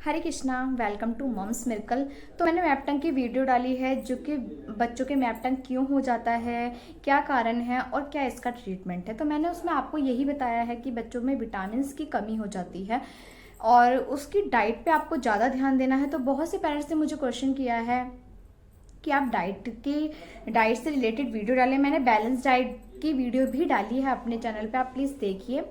Hare Krishna, welcome to mom's miracle. तो मैंने मैपटंग की वीडियो डाली है जो कि बच्चों के मैपटंग क्यों हो जाता है, क्या कारण है और क्या इसका ट्रीटमेंट है। तो मैंने उसमें आपको यही बताया है कि बच्चों में विटामिन्स की कमी हो जाती है और उसकी डाइट पे आपको ज़्यादा ध्यान देना है। तो बहुत से पेरेंट्स ने मुझे क्वेश्चन किया है कि आप डाइट से रिलेटेड वीडियो डालें। मैंने बैलेंस डाइट की वीडियो भी डाली है अपने चैनल पे, आप प्लीज़ देखिए।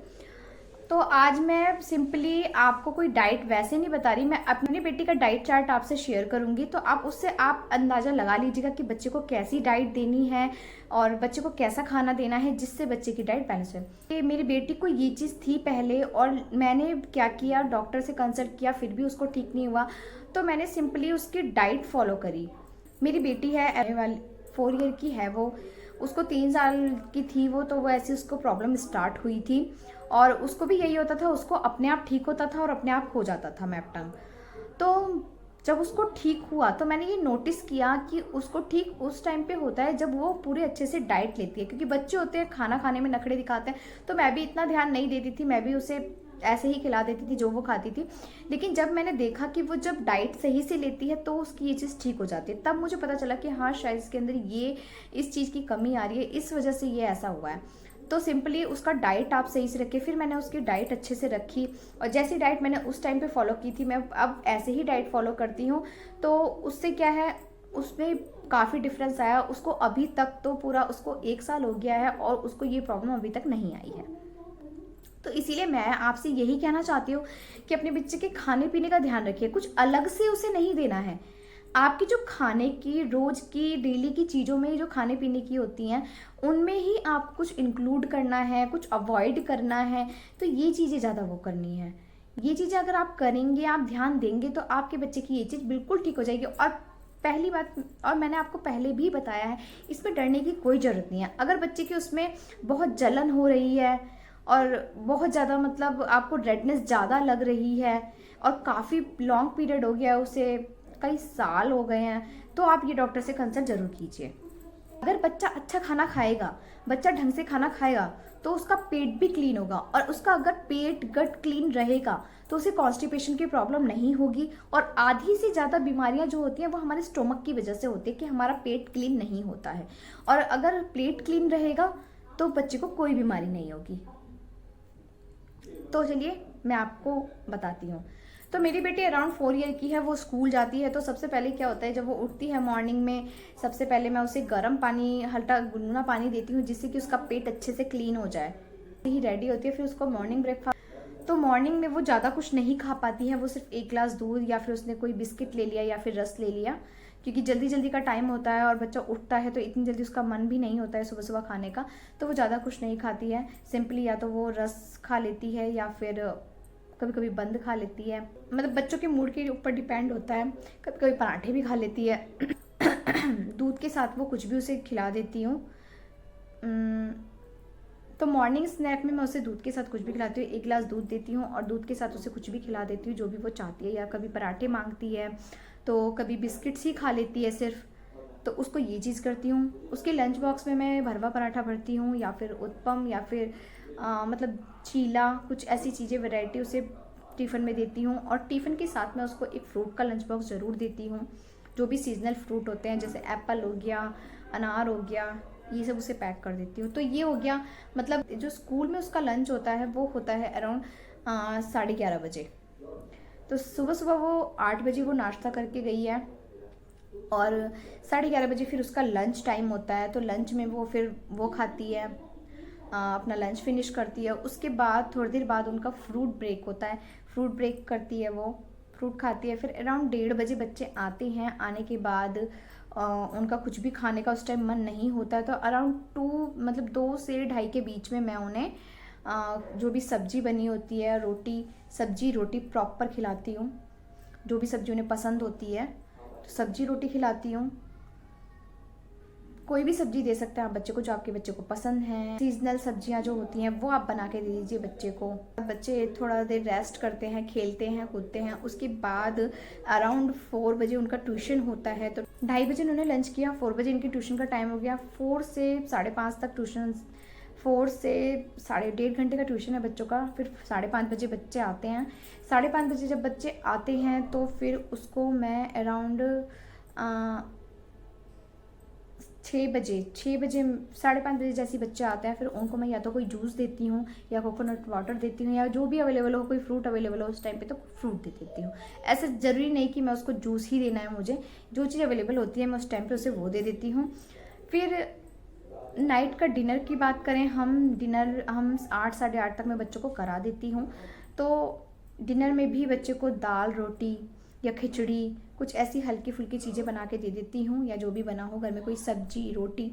तो आज मैं सिंपली आपको कोई डाइट वैसे नहीं बता रही, मैं अपनी बेटी का डाइट चार्ट आपसे शेयर करूंगी। तो आप उससे आप अंदाज़ा लगा लीजिएगा कि बच्चे को कैसी डाइट देनी है और बच्चे को कैसा खाना देना है जिससे बच्चे की डाइट बैलेंस हो। कि मेरी बेटी को ये चीज़ थी पहले और मैंने क्या किया, डॉक्टर से कंसल्ट किया, फिर भी उसको ठीक नहीं हुआ। तो मैंने सिंपली उसकी डाइट फॉलो करी। मेरी बेटी है आने वाली 4 ईयर की है वो, उसको 3 साल की थी वो ऐसे उसको प्रॉब्लम स्टार्ट हुई थी और उसको भी यही होता था, उसको अपने आप ठीक होता था और अपने आप हो जाता था मैपटंग। तो जब उसको ठीक हुआ तो मैंने ये नोटिस किया कि उसको ठीक उस टाइम पे होता है जब वो पूरे अच्छे से डाइट लेती है, क्योंकि बच्चे होते हैं खाना खाने में नखरे दिखाते हैं। तो मैं भी इतना ध्यान नहीं देती थी, मैं भी उसे ऐसे ही खिला देती थी जो वो खाती थी। लेकिन जब मैंने देखा कि वो जब डाइट सही से लेती है तो उसकी ये चीज़ ठीक हो जाती है, तब मुझे पता चला कि हाँ शायद इसके अंदर ये इस चीज़ की कमी आ रही है, इस वजह से ये ऐसा हुआ है। तो सिंपली उसका डाइट आप सही से रखें। फिर मैंने उसकी डाइट अच्छे से रखी और जैसी डाइट मैंने उस टाइम पे फॉलो की थी मैं अब ऐसे ही डाइट फॉलो करती हूँ। तो उससे क्या है, उसमें काफ़ी डिफरेंस आया। उसको अभी तक तो पूरा उसको 1 साल हो गया है और उसको ये प्रॉब्लम अभी तक नहीं आई है। तो इसीलिए मैं आपसे यही कहना चाहती हूँ कि अपने बच्चे के खाने पीने का ध्यान रखिए, कुछ अलग से उसे नहीं देना है। आपकी जो खाने की रोज की डेली की चीज़ों में जो खाने पीने की होती हैं उनमें ही आप कुछ इंक्लूड करना है, कुछ अवॉइड करना है। तो ये चीज़ें ज़्यादा वो करनी है। ये चीज़ें अगर आप करेंगे, आप ध्यान देंगे तो आपके बच्चे की ये चीज़ बिल्कुल ठीक हो जाएगी। और पहली बात, और मैंने आपको पहले भी बताया है, इसमें डरने की कोई ज़रूरत नहीं है। अगर बच्चे की उसमें बहुत जलन हो रही है और बहुत ज़्यादा मतलब आपको रेडनेस ज़्यादा लग रही है और काफ़ी लॉन्ग पीरियड हो गया है, उसे कई साल हो गए हैं, तो आप ये डॉक्टर से कंसल्ट जरूर कीजिए। अगर बच्चा अच्छा खाना खाएगा, बच्चा ढंग से खाना खाएगा तो उसका पेट भी क्लीन होगा और उसका अगर पेट गट क्लीन रहेगा तो उसे कॉन्स्टिपेशन की प्रॉब्लम नहीं होगी। और आधी से ज़्यादा बीमारियां जो होती हैं वो हमारे स्टोमक की वजह से होती है कि हमारा पेट क्लीन नहीं होता है। और अगर पेट क्लीन रहेगा तो बच्चे को कोई बीमारी नहीं होगी। तो चलिए मैं आपको बताती हूँ। तो मेरी बेटी अराउंड 4 ईयर की है, वो स्कूल जाती है। तो सबसे पहले क्या होता है, जब वो उठती है मॉर्निंग में, सबसे पहले मैं उसे गर्म पानी, हल्का गुनगुना पानी देती हूँ जिससे कि उसका पेट अच्छे से क्लीन हो जाए। ही रेडी होती है, फिर उसको मॉर्निंग ब्रेकफास्ट। तो मॉर्निंग में वो ज़्यादा कुछ नहीं खा पाती है, वो सिर्फ 1 गिलास दूध या फिर उसने कोई बिस्किट ले लिया या फिर रस ले लिया, क्योंकि जल्दी जल्दी का टाइम होता है और बच्चा उठता है तो इतनी जल्दी उसका मन भी नहीं होता है सुबह सुबह खाने का। तो वो ज़्यादा कुछ नहीं खाती है, सिंपली या तो वो रस खा लेती है या फिर कभी कभी बंद खा लेती है। मतलब बच्चों के मूड के ऊपर डिपेंड होता है, कभी कभी पराठे भी खा लेती है। दूध के साथ वो कुछ भी उसे खिला देती हूँ। तो मॉर्निंग स्नैक में मैं उसे दूध के साथ कुछ भी खिलाती हूँ, 1 गिलास दूध देती हूँ और दूध के साथ उसे कुछ भी खिला देती हूँ जो भी वो चाहती है। या कभी पराठे मांगती है तो कभी बिस्किट्स ही खा लेती है सिर्फ, तो उसको ये चीज़ करती हूँ। उसके लंच बॉक्स में मैं भरवा पराठा भरती हूँ या फिर उत्पम या फिर मतलब चीला, कुछ ऐसी चीज़ें वैरायटी उसे टिफ़िन में देती हूँ। और टिफ़िन के साथ मैं उसको एक फ्रूट का लंच बॉक्स ज़रूर देती हूँ, जो भी सीजनल फ्रूट होते हैं, जैसे एप्पल हो गया, अनार हो गया, ये सब उसे पैक कर देती हूँ। तो ये हो गया। मतलब जो स्कूल में उसका लंच होता है वो होता है अराउंड 11:30 बजे। तो सुबह सुबह वो 8 बजे वो नाश्ता करके गई है और 11:30 बजे फिर उसका लंच टाइम होता है। तो लंच में वो फिर वो खाती है, अपना लंच फिनिश करती है। उसके बाद थोड़ी देर बाद उनका फ्रूट ब्रेक होता है, फ्रूट ब्रेक करती है, वो फ्रूट खाती है। फिर अराउंड 1:30 बजे बच्चे आते हैं, आने के बाद उनका कुछ भी खाने का उस टाइम मन नहीं होता है। तो अराउंड 2 से 2:30 के बीच में मैं उन्हें जो भी सब्जी बनी होती है, रोटी, सब्जी रोटी प्रॉपर खिलाती हूँ। जो भी सब्जी उन्हें पसंद होती है तो सब्जी रोटी खिलाती हूँ। कोई भी सब्जी दे सकते हैं आप बच्चे को जो आपके बच्चे को पसंद है। सीजनल सब्जियां जो होती हैं वो आप बना के दे दीजिए बच्चे को। बच्चे थोड़ा देर रेस्ट करते हैं, खेलते हैं, कूदते हैं। उसके बाद अराउंड 4 बजे उनका ट्यूशन होता है, तो 2:30 बजे उन्होंने लंच किया, 4 बजे इनकी ट्यूशन का टाइम हो गया। 4 से 5:30 तक ट्यूशन, 4 से 1.5 घंटे का ट्यूशन है बच्चों का। फिर 5:30 बजे बच्चे आते हैं। 5:30 बजे जब बच्चे आते हैं तो फिर उसको मैं अराउंड 6 बजे 5:30 बजे जैसे बच्चे आते हैं, फिर उनको मैं या तो कोई जूस देती हूँ या कोकोनट वाटर देती हूँ, या जो भी अवेलेबल हो, कोई फ्रूट अवेलेबल हो उस टाइम पे तो फ्रूट दे देती हूँ। ऐसा ज़रूरी नहीं कि मैं उसको जूस ही देना है, मुझे जो चीज़ अवेलेबल होती है मैं उस टाइम पे उसे वो दे देती हूँ। फिर नाइट का डिनर की बात करें, हम 8 साढ़े 8 तक मैं बच्चों को करा देती हूँ। तो डिनर में भी बच्चे को दाल रोटी या खिचड़ी कुछ ऐसी हल्की फुल्की चीज़ें बना के दे देती हूँ, या जो भी बना हो घर में, कोई सब्जी रोटी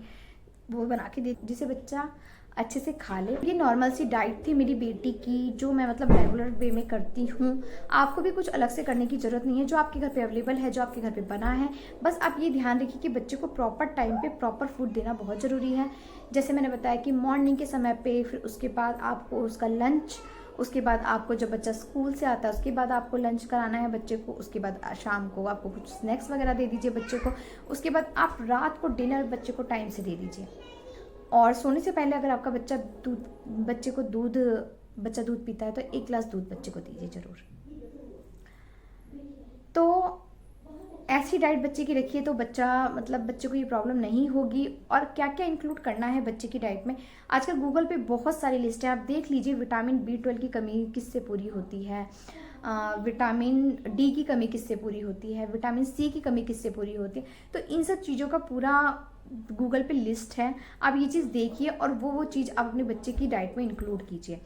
वो बना के दे, जिसे बच्चा अच्छे से खा ले। ये नॉर्मल सी डाइट थी मेरी बेटी की, जो मैं मतलब रेगुलर वे में करती हूँ। आपको भी कुछ अलग से करने की ज़रूरत नहीं है, जो आपके घर पे अवेलेबल है, जो आपके घर पे बना है। बस आप ये ध्यान रखिए कि बच्चे को प्रॉपर टाइम पे प्रॉपर फूड देना बहुत ज़रूरी है। जैसे मैंने बताया कि मॉर्निंग के समय पे, फिर उसके बाद आपको उसका लंच, उसके बाद आपको जब बच्चा स्कूल से आता है उसके बाद आपको लंच कराना है बच्चे को, उसके बाद शाम को आपको कुछ स्नैक्स वगैरह दे दीजिए बच्चे को। उसके बाद आप रात को डिनर बच्चे को टाइम से दे दीजिए। और सोने से पहले अगर आपका बच्चा दूध पीता है तो 1 गिलास दूध बच्चे को दीजिए ज़रूर। तो ऐसी डाइट बच्चे की रखिए तो बच्चे को ये प्रॉब्लम नहीं होगी। और क्या क्या इंक्लूड करना है बच्चे की डाइट में, आजकल गूगल पे बहुत सारी लिस्ट है, आप देख लीजिए। विटामिन B12 की कमी किससे पूरी होती है, विटामिन डी की कमी किससे पूरी होती है, विटामिन C की कमी किससे पूरी होती है। तो इन सब चीज़ों का पूरा गूगल पे लिस्ट है, आप ये चीज़ देखिए और वो चीज़ आप अपने बच्चे की डाइट में इंक्लूड कीजिए।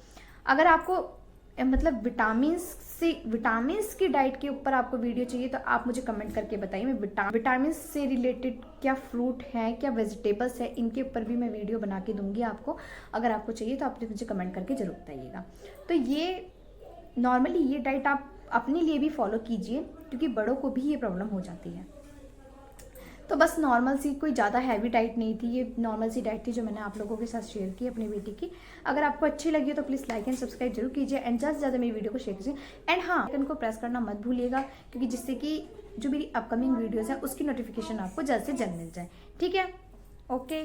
अगर आपको मतलब विटामिन्स की डाइट के ऊपर आपको वीडियो चाहिए तो आप मुझे कमेंट करके बताइए। मैं विटामिन से रिलेटेड क्या फ्रूट है, क्या वेजिटेबल्स है, इनके ऊपर भी मैं वीडियो बना के दूंगी आपको। अगर आपको चाहिए तो आप मुझे कमेंट करके ज़रूर बताइएगा। तो ये नॉर्मली ये डाइट आप अपने लिए भी फॉलो कीजिए, क्योंकि बड़ों को भी ये प्रॉब्लम हो जाती है। तो बस नॉर्मल सी, कोई ज़्यादा हैवी डाइट नहीं थी, ये नॉर्मल सी डाइट थी जो मैंने आप लोगों के साथ शेयर की अपनी बेटी की। अगर आपको अच्छी लगी हो तो प्लीज़ लाइक एंड सब्सक्राइब जरूर कीजिए, एंड ज़्यादा से ज़्यादा मेरी वीडियो को शेयर कीजिए। एंड हाँ, आइकन को प्रेस करना मत भूलिएगा, क्योंकि जिससे कि जो मेरी अपकमिंग वीडियोज़ है उसकी नोटिफिकेशन आपको जल्द से जल्द मिल जाए। ठीक है, ओके,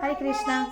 हरे कृष्णा।